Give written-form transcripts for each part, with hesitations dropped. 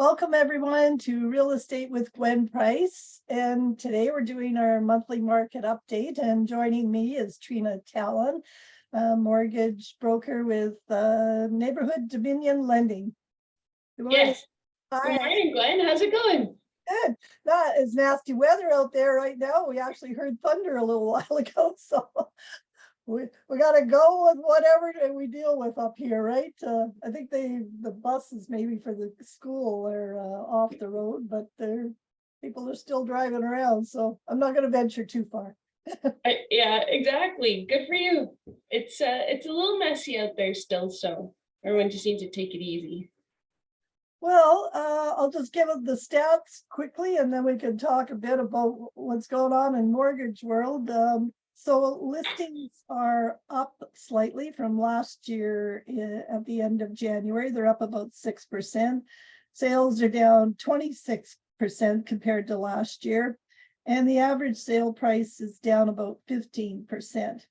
Welcome everyone to Real Estate with Gwen Price. And today we're doing our monthly market update, and joining me is Trina Tallon, a mortgage broker with Neighbourhood Dominion Lending. Good morning. Yes. Hi. Good morning, Gwen. How's it going? Good. That is nasty weather out there right now. We actually heard thunder a little while ago, so we got to go with whatever we deal with up here, right? I think the buses maybe for the school are off the road, but people are still driving around, so I'm not going to venture too far. Yeah, exactly. Good for you. It's a little messy out there still, so everyone just needs to take it easy. Well, I'll just give the stats quickly, and then we can talk a bit about what's going on in mortgage world. So listings are up slightly from last year at the end of January. They're up about 6%. Sales are down 26% compared to last year. And the average sale price is down about 15%.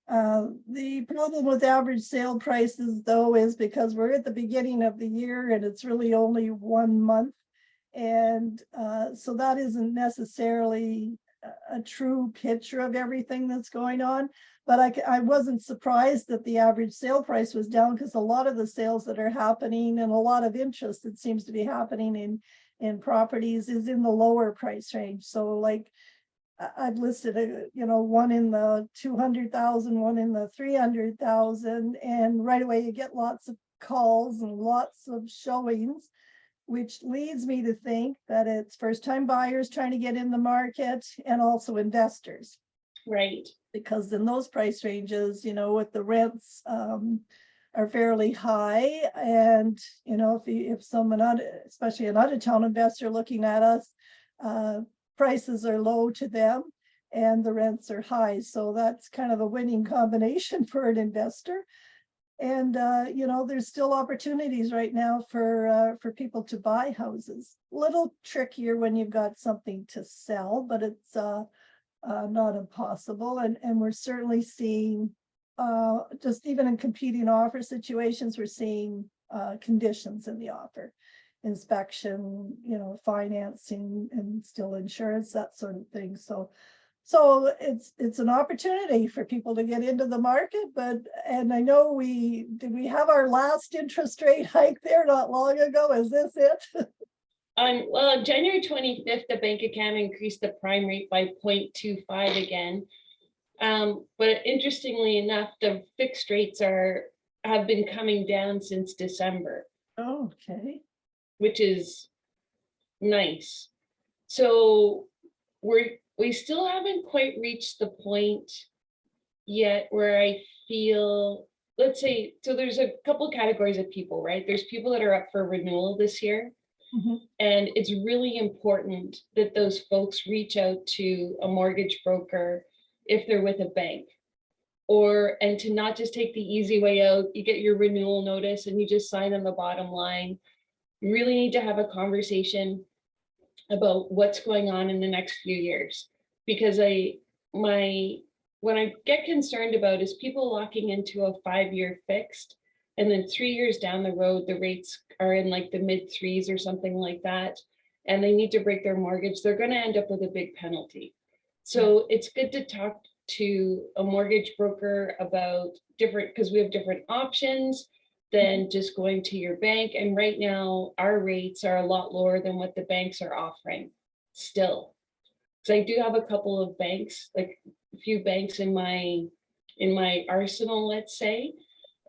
The problem with average sale prices, though, is because we're at the beginning of the year and it's really only 1 month. And so that isn't necessarily a true picture of everything that's going on. But I wasn't surprised that the average sale price was down, because a lot of the sales that are happening and a lot of interest that seems to be happening in properties is in the lower price range. So like I've listed one in the 200,000, one in the 300,000, and right away you get lots of calls and lots of showings, which leads me to think that it's first-time buyers trying to get in the market, and also investors. Right. Because in those price ranges, with the rents are fairly high, and if someone, especially an out-of-town investor looking at us, prices are low to them and the rents are high. So that's kind of a winning combination for an investor. And there's still opportunities right now for people to buy houses. A little trickier when you've got something to sell, but it's not impossible. And we're certainly seeing, just even in competing offer situations, we're seeing conditions in the offer: inspection, financing, and still insurance, that sort of thing. So it's an opportunity for people to get into the market. And I know we have our last interest rate hike there not long ago. Is this it? On January 25th, the Bank of Canada increased the prime rate by 0.25 again. But interestingly enough, the fixed rates have been coming down since December. Oh, okay. Which is nice. So we still haven't quite reached the point yet where I feel, let's say, so there's a couple categories of people, right? There's people that are up for renewal this year. Mm-hmm. And it's really important that those folks reach out to a mortgage broker if they're with a bank, and to not just take the easy way out. You get your renewal notice and you just sign on the bottom line. You really need to have a conversation about what's going on in the next few years, because what I get concerned about is people locking into a 5-year fixed, and then 3 years down the road, the rates are in like the mid threes or something like that, and they need to break their mortgage. They're going to end up with a big penalty. So it's good to talk to a mortgage broker about different, because we have different options than just going to your bank. And right now our rates are a lot lower than what the banks are offering still. So I do have a couple of banks, like a few banks in my arsenal, let's say.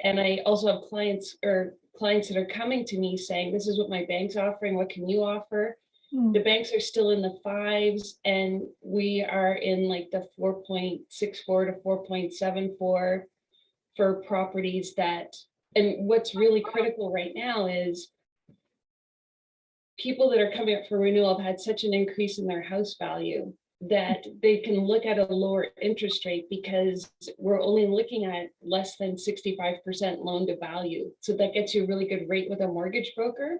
And I also have clients that are coming to me saying, this is what my bank's offering, what can you offer? The banks are still in the 5s, and we are in like the 4.64 to 4.74 for properties that. And what's really critical right now is people that are coming up for renewal have had such an increase in their house value that they can look at a lower interest rate, because we're only looking at less than 65% loan to value. So that gets you a really good rate with a mortgage broker.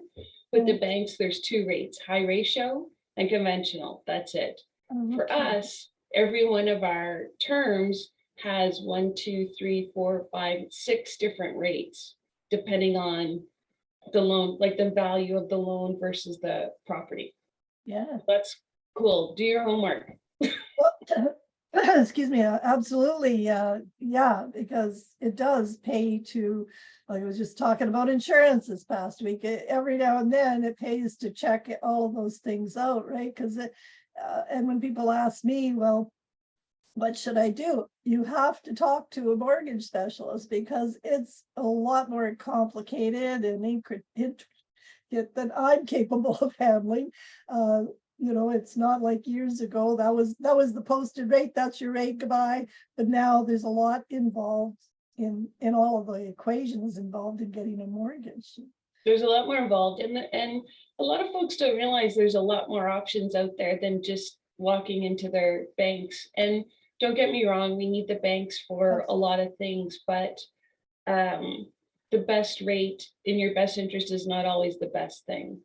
With the banks, there's 2 rates: high ratio and conventional. That's it. Okay. For us, every one of our terms has 1, 2, 3, 4, 5, 6 different rates, depending on the loan, like the value of the loan versus the property. Yeah. That's cool. Do your homework. Well, excuse me, absolutely, yeah, because it does pay to, like I was just talking about insurance this past week, every now and then it pays to check all of those things out, right? Because and when people ask me, well, what should I do? You have to talk to a mortgage specialist because it's a lot more complicated and intricate than I'm capable of handling. It's not like years ago that was the posted rate, that's your rate, goodbye. But now there's a lot involved in all of the equations involved in getting a mortgage. There's a lot more involved, and a lot of folks don't realize there's a lot more options out there than just walking into their banks. And don't get me wrong, we need the banks for a lot of things, but the best rate in your best interest is not always the best thing.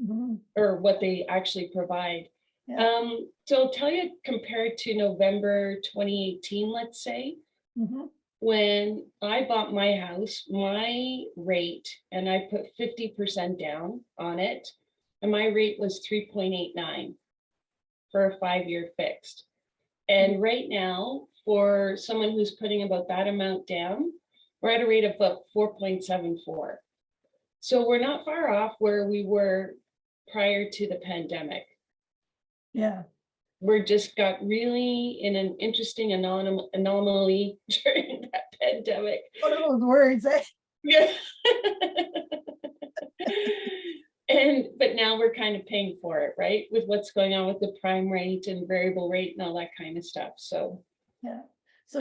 Mm-hmm. Or what they actually provide. Yeah. So I'll tell you, compared to November 2018, let's say, mm-hmm. when I bought my house, my rate, and I put 50% down on it, and my rate was 3.89 for a 5-year fixed. And right now, for someone who's putting about that amount down, we're at a rate of about 4.74. So we're not far off where we were prior to the pandemic. Yeah. We're just got really in an interesting anomaly during that pandemic. What are those words, eh? Yeah. But now we're kind of paying for it, right? With what's going on with the prime rate and variable rate and all that kind of stuff. So yeah. So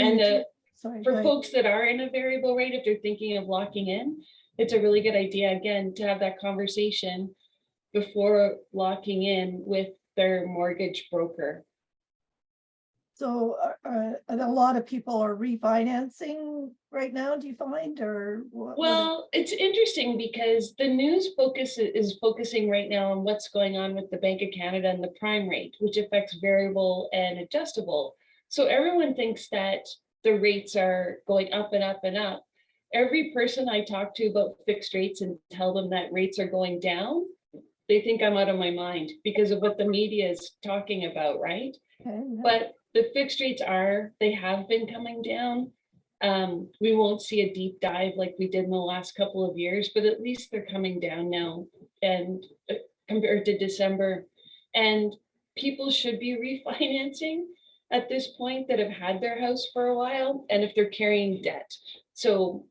for folks that are in a variable rate, if they're thinking of locking in, it's a really good idea, again, to have that conversation before locking in with their mortgage broker. So a lot of people are refinancing right now, do you find, or what? Well, it's interesting because the news is focusing right now on what's going on with the Bank of Canada and the prime rate, which affects variable and adjustable. So everyone thinks that the rates are going up and up and up. Every person I talk to about fixed rates and tell them that rates are going down, they think I'm out of my mind because of what the media is talking about, right? Okay, yeah. But the fixed rates they have been coming down. We won't see a deep dive like we did in the last couple of years, but at least they're coming down now, and compared to December. And people should be refinancing at this point that have had their house for a while, and if they're carrying debt. So,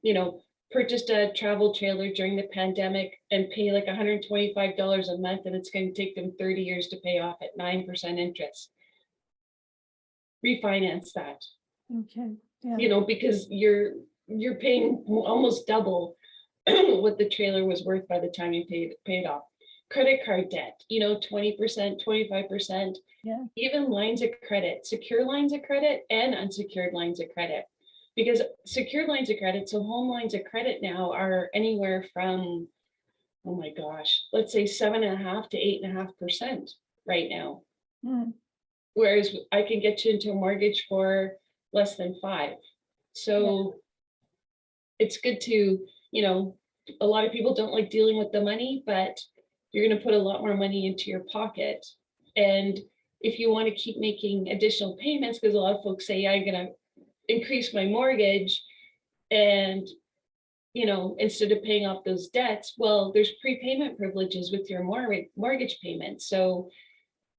purchased a travel trailer during the pandemic and pay like $125 a month, and it's going to take them 30 years to pay off at 9% interest. Refinance that. Okay. Yeah. Because you're paying almost double what the trailer was worth by the time you paid off. Credit card debt, 20%, 25%. Yeah. Even lines of credit, secure lines of credit and unsecured lines of credit. Because secured lines of credit, so home lines of credit now are anywhere from, oh my gosh, let's say 7.5% to 8.5% right now. Mm. Whereas I can get you into a mortgage for less than 5%. So it's good to, a lot of people don't like dealing with the money, but you're going to put a lot more money into your pocket. And if you want to keep making additional payments, because a lot of folks say, I'm going to increase my mortgage and instead of paying off those debts, well, there's prepayment privileges with your mortgage payments. So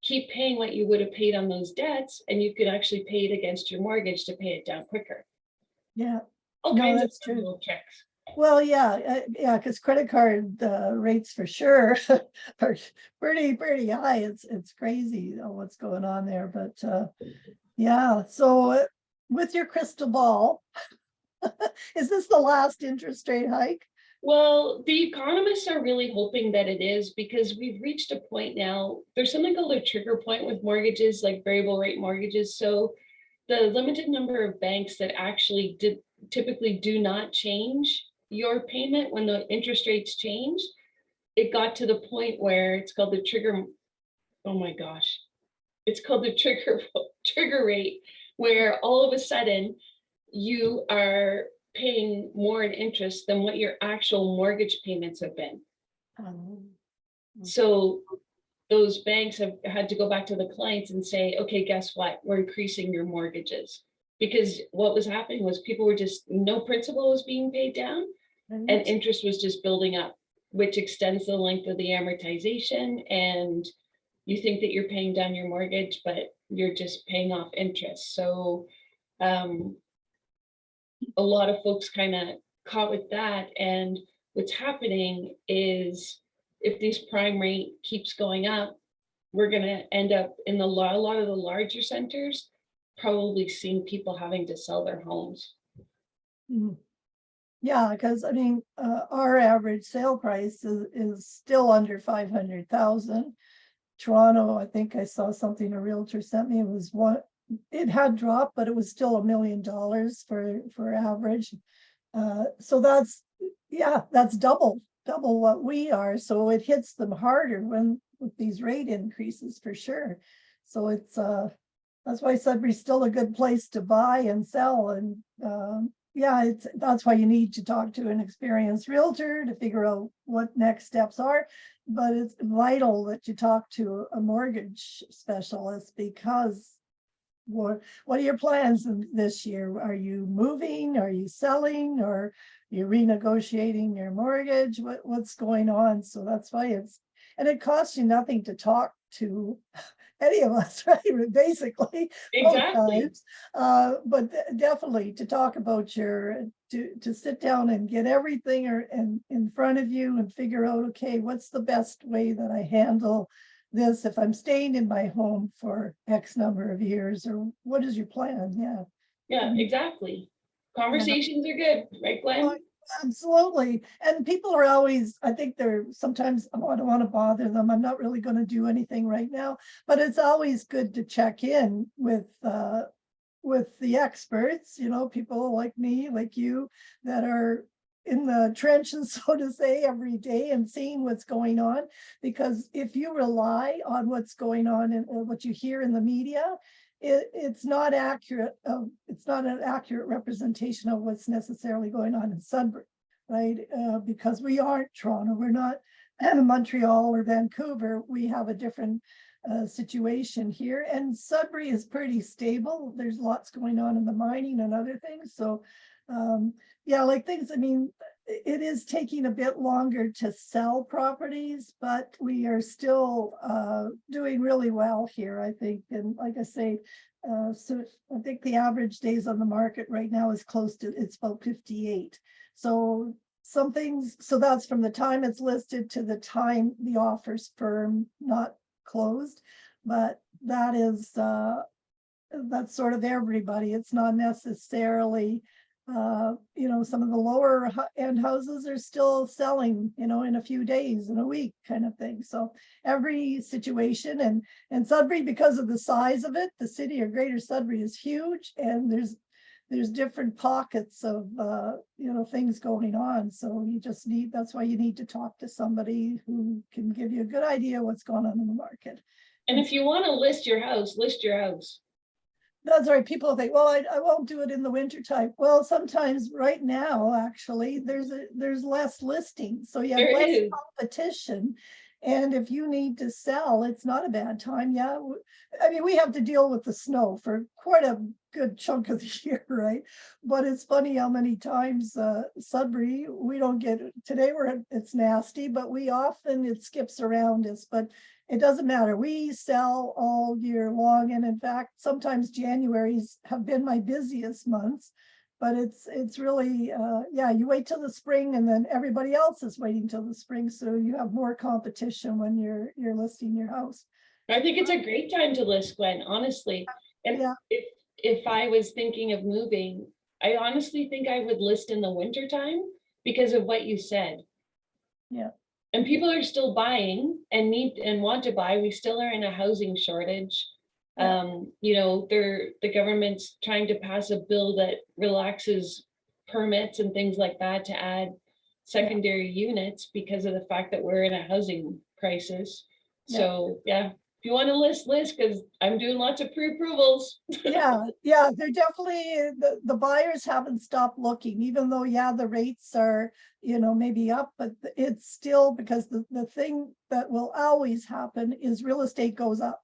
keep paying what you would have paid on those debts, and you could actually pay it against your mortgage to pay it down quicker. Yeah. All kinds of little tricks. Well, yeah, because credit card rates for sure are pretty high. It's crazy what's going on there, but yeah. So with your crystal ball, is this the last interest rate hike? Well, the economists are really hoping that it is, because we've reached a point now. There's something called a trigger point with mortgages, like variable rate mortgages. So the limited number of banks that actually typically do not change your payment when the interest rates change, it got to the point where it's called the trigger. Oh my gosh, it's called the trigger rate, where all of a sudden you are paying more in interest than what your actual mortgage payments have been. So those banks have had to go back to the clients and say, okay, guess what? We're increasing your mortgages. Because what was happening was people were just, no principal was being paid down and interest was just building up, which extends the length of the amortization. And you think that you're paying down your mortgage, but you're just paying off interest. So a lot of folks kind of caught with that. And what's happening is if this prime rate keeps going up, we're going to end up in a lot of the larger centers, probably seeing people having to sell their homes. Yeah, because I mean, our average sale price is still under 500,000. Toronto, I think I saw something a realtor sent me, it was what it had dropped, but it was still $1 million for average. So that's, yeah, that's double what we are. So it hits them harder with these rate increases for sure. So it's that's why Sudbury's still a good place to buy and sell. And yeah, that's why you need to talk to an experienced realtor to figure out what next steps are. But it's vital that you talk to a mortgage specialist, because what are your plans this year? Are you moving? Are you selling? Or you're renegotiating your mortgage? What's going on? So that's why and it costs you nothing to talk to any of us, right? Basically, Exactly. but definitely to talk about to sit down and get everything in front of you and figure out, okay, what's the best way that I handle this if I'm staying in my home for X number of years, or what is your plan? Yeah, exactly. Conversations are good, right, Gwen? Oh, absolutely. And people are always, I think they're sometimes, oh, I don't want to bother them, I'm not really going to do anything right now, but it's always good to check in with the experts, people like me, like you, that are in the trenches, so to say, every day and seeing what's going on. Because if you rely on what's going on and or what you hear in the media, it's not accurate. It's not an accurate representation of what's necessarily going on in Sudbury, right? Because we aren't Toronto, we're not Montreal or Vancouver. We have a different situation here, and Sudbury is pretty stable. There's lots going on in the mining and other things. So yeah, like things, I mean, it is taking a bit longer to sell properties, but we are still doing really well here, I think. And like I say, so I think the average days on the market right now is it's about 58. So some things, so that's from the time it's listed to the time the offer's firm, not closed, but that's sort of everybody. It's not necessarily some of the lower end houses are still selling, in a few days, in a week kind of thing. So every situation, and Sudbury, because of the size of it, the city of Greater Sudbury is huge, and there's different pockets of things going on. So that's why you need to talk to somebody who can give you a good idea what's going on in the market. And if you want to list your house, list your house. That's right. People think, well, I won't do it in the winter time. Well, sometimes right now, actually, there's less listings. So you have less competition. And if you need to sell, it's not a bad time. Yeah. I mean, we have to deal with the snow for quite a good chunk of the year, right? But it's funny how many times Sudbury, we don't get it. Today it's nasty, but it skips around us. But it doesn't matter. We sell all year long. And in fact, sometimes January's have been my busiest months, but it's really, you wait till the spring, and then everybody else is waiting till the spring. So you have more competition when you're listing your house. I think it's a great time to list, Gwen, honestly. And if I was thinking of moving, I honestly think I would list in the winter time because of what you said. Yeah. And people are still buying and need and want to buy. We still are in a housing shortage. The government's trying to pass a bill that relaxes permits and things like that to add secondary units because of the fact that we're in a housing crisis. So yeah, If you want to list, because I'm doing lots of pre-approvals. Yeah, they're definitely, the buyers haven't stopped looking, even though, yeah, the rates are, maybe up, but it's still, because the thing that will always happen is real estate goes up.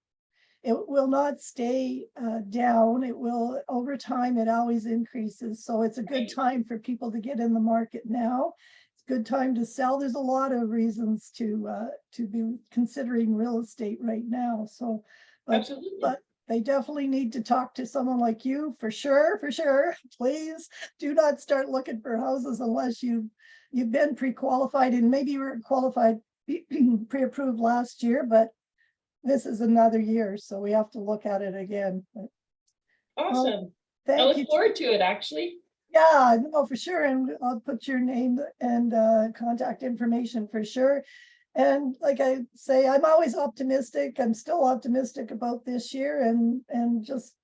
It will not stay down. It will, over time, it always increases. So it's a good Right. time for people to get in the market now. It's a good time to sell. There's a lot of reasons to be considering real estate right now. So, Absolutely. but they definitely need to talk to someone like you, for sure, for sure. Please do not start looking for houses unless you've been pre-qualified, and maybe you were qualified pre-approved last year, but this is another year, so we have to look at it again. But, well, Awesome. I thank look you. forward to it, actually. Yeah, no, for sure. And I'll put your name and contact information for sure. And like I say, I'm always optimistic. I'm still optimistic about this year, and just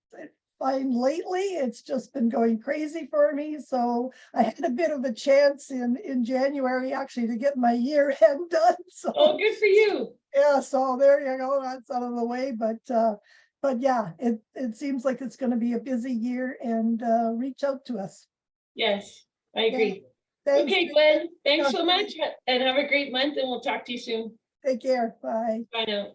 find lately it's just been going crazy for me. So I had a bit of a chance in January actually to get my year end done. So Oh, good for you. yeah, so there you go. That's out of the way, but yeah, it seems like it's going to be a busy year, and reach out to us. Yes, I Yeah, agree. thanks. Okay, Gwen, thanks so Okay, much and have a great month, and we'll talk to you soon. take care. Bye. Bye now.